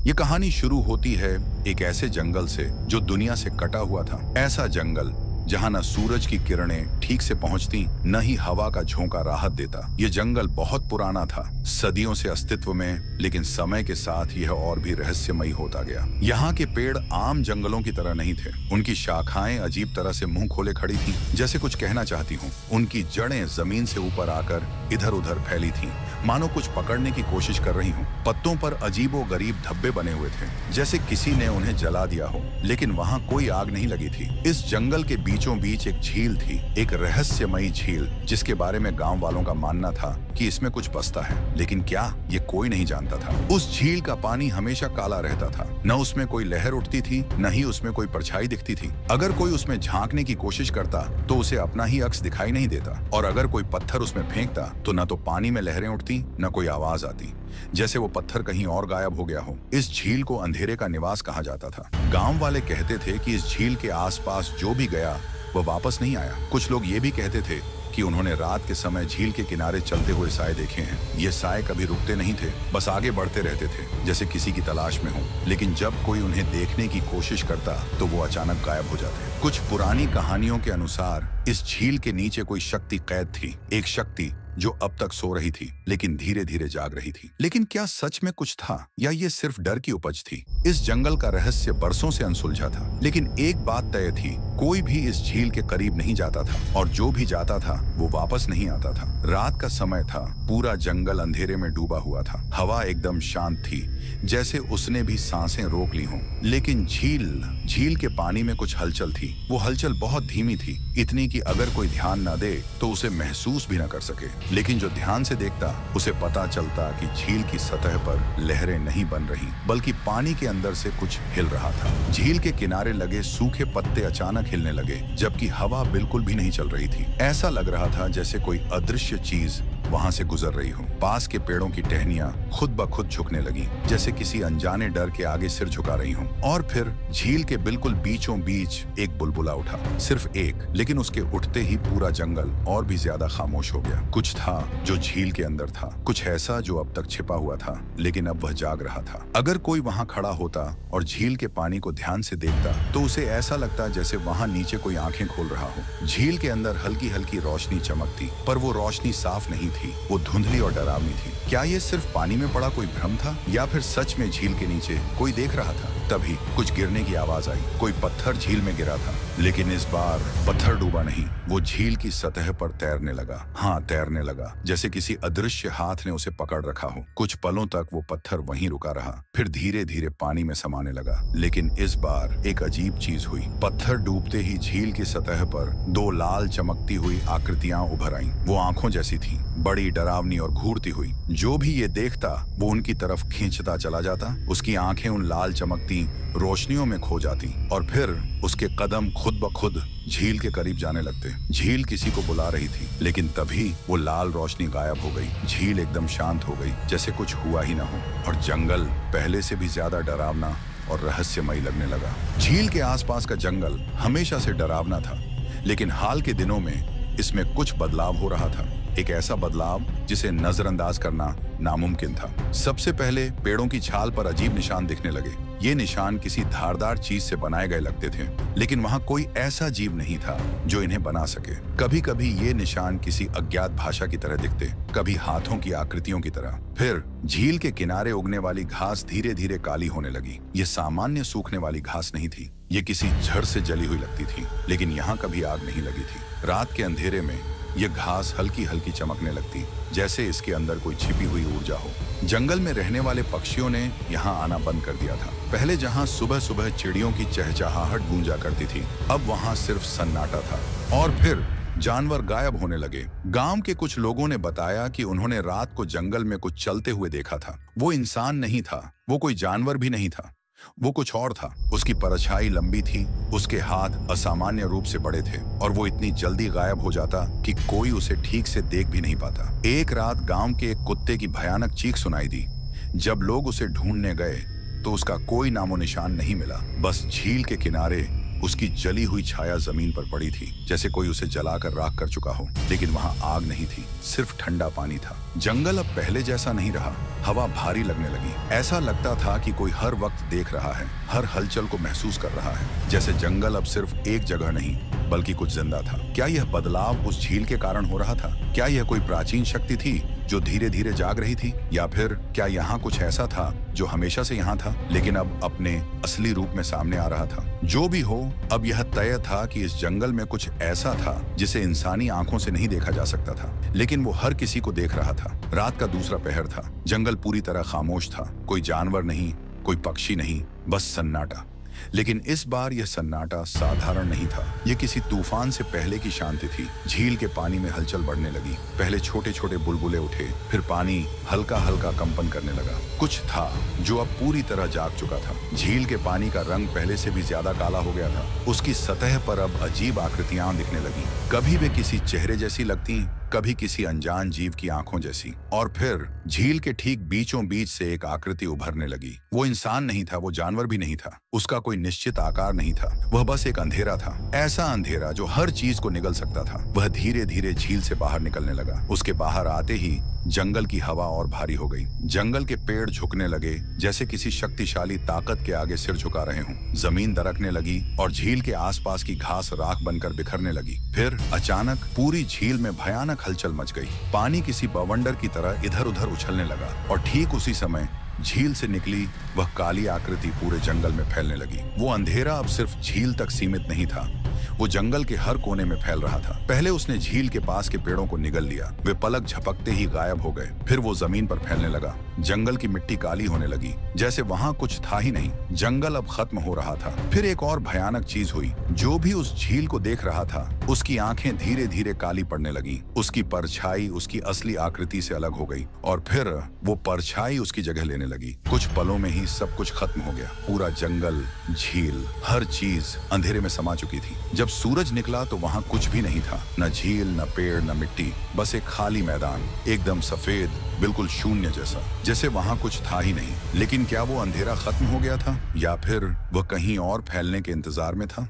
ये कहानी शुरू होती है एक ऐसे जंगल से जो दुनिया से कटा हुआ था। ऐसा जंगल जहां न सूरज की किरणें ठीक से पहुंचती, न ही हवा का झोंका राहत देता। ये जंगल बहुत पुराना था, सदियों से अस्तित्व में, लेकिन समय के साथ यह और भी रहस्यमयी होता गया। यहाँ के पेड़ आम जंगलों की तरह नहीं थे। उनकी शाखाएं अजीब तरह से मुंह खोले खड़ी थीं, जैसे कुछ कहना चाहती हूँ। उनकी जड़ें जमीन से ऊपर आकर इधर उधर फैली थीं, मानो कुछ पकड़ने की कोशिश कर रही हूँ। पत्तों पर अजीबो गरीब धब्बे बने हुए थे, जैसे किसी ने उन्हें जला दिया हो, लेकिन वहाँ कोई आग नहीं लगी थी। इस जंगल के बीचों बीच एक झील थी, एक रहस्यमयी झील, जिसके बारे में गांव वालों का मानना था कि इसमें कुछ बसता है, लेकिन क्या, ये कोई नहीं जानता था। उस झील का पानी हमेशा काला रहता था, न उसमें कोई लहर उठती थी, न ही उसमें कोई परछाई दिखती थी। अगर कोई उसमें झांकने की कोशिश करता तो उसे अपना ही अक्स दिखाई नहीं देता, और अगर कोई पत्थर उसमें फेंकता तो न तो पानी में लहरें उठती, न कोई आवाज आती, जैसे वो पत्थर कहीं और गायब हो गया हो। इस झील को अंधेरे का निवास कहा जाता था। गांव वाले कहते थे कि इस झील के आसपास जो भी गया वो वापस नहीं आया। कुछ लोग ये भी कहते थे कि उन्होंने रात के समय झील के किनारे चलते हुए साए देखे हैं। ये साए कभी रुकते नहीं थे, बस आगे बढ़ते रहते थे, जैसे किसी की तलाश में हो। लेकिन जब कोई उन्हें देखने की कोशिश करता तो वो अचानक गायब हो जाते। कुछ पुरानी कहानियों के अनुसार इस झील के नीचे कोई शक्ति कैद थी, एक शक्ति जो अब तक सो रही थी, लेकिन धीरे धीरे जाग रही थी। लेकिन क्या सच में कुछ था, या ये सिर्फ डर की उपज थी? इस जंगल का रहस्य बरसों से अनसुलझा था, लेकिन एक बात तय थी, कोई भी इस झील के करीब नहीं जाता था, और जो भी जाता था वो वापस नहीं आता था। रात का समय था, पूरा जंगल अंधेरे में डूबा हुआ था। हवा एकदम शांत थी, जैसे उसने भी सांसें रोक ली हों। लेकिन झील के पानी में कुछ हलचल थी। वो हलचल बहुत धीमी थी, इतनी कि अगर कोई ध्यान न दे तो उसे महसूस भी न कर सके। लेकिन जो ध्यान से देखता उसे पता चलता कि झील की सतह पर लहरें नहीं बन रही, बल्कि पानी के अंदर से कुछ हिल रहा था। झील के किनारे लगे सूखे पत्ते अचानक हिलने लगे, जबकि हवा बिल्कुल भी नहीं चल रही थी। ऐसा लग रहा था जैसे कोई अदृश्य चीज वहां से गुजर रही हो। पास के पेड़ों की टहनियां खुद ब खुद झुकने लगी, जैसे किसी अनजाने डर के आगे सिर झुका रही हो। और फिर झील के बिल्कुल बीचों बीच एक बुलबुला उठा, सिर्फ एक, लेकिन उसके उठते ही पूरा जंगल और भी ज्यादा खामोश हो गया। कुछ था जो झील के अंदर था, कुछ ऐसा जो अब तक छिपा हुआ था, लेकिन अब वह जाग रहा था। अगर कोई वहां खड़ा होता और झील के पानी को ध्यान से देखता तो उसे ऐसा लगता जैसे वहां नीचे कोई आंखें खोल रहा हो। झील के अंदर हल्की हल्की रोशनी चमकती, पर वो रोशनी साफ नहीं थी, वो धुंधली और डरावनी थी। क्या ये सिर्फ पानी में पड़ा कोई भ्रम था, या फिर सच में झील के नीचे कोई देख रहा था? तभी कुछ गिरने की आवाज आई। कोई पत्थर झील में गिरा था, लेकिन इस बार पत्थर डूबा नहीं, वो झील की सतह पर तैरने लगा। हाँ, तैरने लगा, जैसे किसी अदृश्य हाथ ने उसे पकड़ रखा हो। कुछ पलों तक वो पत्थर वहीं रुका रहा, फिर धीरे धीरे पानी में समाने लगा। लेकिन इस बार एक अजीब चीज हुई। पत्थर डूबते ही झील की सतह पर दो लाल चमकती हुई आकृतियां उभर आईं। वो आंखों जैसी थीं, बड़ी, डरावनी और घूरती हुई। जो भी ये देखता वो उनकी तरफ खींचता चला जाता। उसकी आंखें उन लाल चमकती रोशनियों में खो जाती, और फिर उसके कदम खुद ब खुद झील के करीब जाने लगते। झील किसी को बुला रही थी, लेकिन तभी वो लाल रोशनी गायब हो गई। झील एकदम शांत हो गई, जैसे कुछ हुआ ही ना हो, और जंगल पहले से भी ज्यादा डरावना और रहस्यमयी लगने लगा। झील के आसपास का जंगल हमेशा से डरावना था, लेकिन हाल के दिनों में इसमें कुछ बदलाव हो रहा था। एक ऐसा बदलाव जिसे नजरअंदाज करना नामुमकिन था। सबसे पहले पेड़ों की छाल पर अजीब निशान दिखने लगे। ये निशान किसी धारदार चीज से बनाए गए लगते थे, लेकिन वहां कोई ऐसा जीव नहीं था जो इन्हें बना सके। कभी कभी ये निशान किसी अज्ञात भाषा की तरह दिखते, कभी हाथों की आकृतियों की तरह। फिर झील के किनारे उगने वाली घास धीरे धीरे काली होने लगी। ये सामान्य सूखने वाली घास नहीं थी, ये किसी जड़ से जली हुई लगती थी, लेकिन यहाँ कभी आग नहीं लगी थी। रात के अंधेरे में ये घास हल्की हल्की चमकने लगती, जैसे इसके अंदर कोई छिपी हुई ऊर्जा हो। जंगल में रहने वाले पक्षियों ने यहाँ आना बंद कर दिया था। पहले जहाँ सुबह सुबह चिड़ियों की चहचहाहट गूंजा करती थी, अब वहाँ सिर्फ सन्नाटा था। और फिर जानवर गायब होने लगे। गांव के कुछ लोगों ने बताया कि उन्होंने रात को जंगल में कुछ चलते हुए देखा था। वो इंसान नहीं था, वो कोई जानवर भी नहीं था, वो कुछ और था। उसकी परछाई लंबी थी, उसके हाथ असामान्य रूप से बड़े थे, और वो इतनी जल्दी गायब हो जाता कि कोई उसे ठीक से देख भी नहीं पाता। एक रात गांव के एक कुत्ते की भयानक चीख सुनाई दी। जब लोग उसे ढूंढने गए तो उसका कोई नामो निशान नहीं मिला। बस झील के किनारे उसकी जली हुई छाया जमीन पर पड़ी थी, जैसे कोई उसे जलाकर राख कर चुका हो। लेकिन वहां आग नहीं थी, सिर्फ ठंडा पानी था। जंगल अब पहले जैसा नहीं रहा। हवा भारी लगने लगी। ऐसा लगता था कि कोई हर वक्त देख रहा है, हर हलचल को महसूस कर रहा है। जैसे जंगल अब सिर्फ एक जगह नहीं बल्कि कुछ जिंदा था। क्या यह बदलाव उस झील के कारण हो रहा था? क्या यह कोई प्राचीन शक्ति थी जो धीरे धीरे जाग रही थी, या फिर क्या यहाँ कुछ ऐसा था जो हमेशा से यहाँ था लेकिन अब अपने असली रूप में सामने आ रहा था? जो भी हो, अब यह तय था कि इस जंगल में कुछ ऐसा था जिसे इंसानी आंखों से नहीं देखा जा सकता था, लेकिन वो हर किसी को देख रहा था। रात का दूसरा पहर था। जंगल पूरी तरह खामोश था। कोई जानवर नहीं, कोई पक्षी नहीं, बस सन्नाटा। लेकिन इस बार यह सन्नाटा साधारण नहीं था। यह किसी तूफान से पहले की शांति थी। झील के पानी में हलचल बढ़ने लगी। पहले छोटे छोटे बुलबुले उठे, फिर पानी हल्का हल्का कंपन करने लगा। कुछ था जो अब पूरी तरह जाग चुका था। झील के पानी का रंग पहले से भी ज्यादा काला हो गया था। उसकी सतह पर अब अजीब आकृतियां दिखने लगी। कभी वे किसी चेहरे जैसी लगती, कभी किसी अनजान जीव की आंखों जैसी। और फिर झील के ठीक बीचों बीच से एक आकृति उभरने लगी। वो इंसान नहीं था, वो जानवर भी नहीं था। उसका कोई निश्चित आकार नहीं था। वह बस एक अंधेरा था, ऐसा अंधेरा जो हर चीज को निगल सकता था। वह धीरे धीरे झील से बाहर निकलने लगा। उसके बाहर आते ही जंगल की हवा और भारी हो गई। जंगल के पेड़ झुकने लगे, जैसे किसी शक्तिशाली ताकत के आगे सिर झुका रहे हों। जमीन दरकने लगी और झील के आसपास की घास राख बनकर बिखरने लगी। फिर अचानक पूरी झील में भयानक हलचल मच गई। पानी किसी बवंडर की तरह इधर उधर उछलने लगा और ठीक उसी समय झील से निकली वह काली आकृति पूरे जंगल में फैलने लगी। वो अंधेरा अब सिर्फ झील तक सीमित नहीं था, वो जंगल के हर कोने में फैल रहा था। पहले उसने झील के पास के पेड़ों को निगल लिया। वे पलक झपकते ही गायब हो गए। फिर वो जमीन पर फैलने लगा। जंगल की मिट्टी काली होने लगी, जैसे वहां कुछ था ही नहीं। जंगल अब खत्म हो रहा था। फिर एक और भयानक चीज हुई। जो भी उस झील को देख रहा था, उसकी आंखें धीरे धीरे काली पड़ने लगी। उसकी परछाई उसकी असली आकृति से अलग हो गई और फिर वो परछाई उसकी जगह लेने लगी। कुछ पलों में ही सब कुछ खत्म हो गया। पूरा जंगल, झील, हर चीज अंधेरे में समा चुकी थी। जब सूरज निकला तो वहां कुछ भी नहीं था, न झील, न पेड़, न मिट्टी, बस एक खाली मैदान, एकदम सफेद, बिल्कुल शून्य जैसा, जैसे वहां कुछ था ही नहीं। लेकिन क्या वो अंधेरा खत्म हो गया था या फिर वह कहीं और फैलने के इंतजार में था?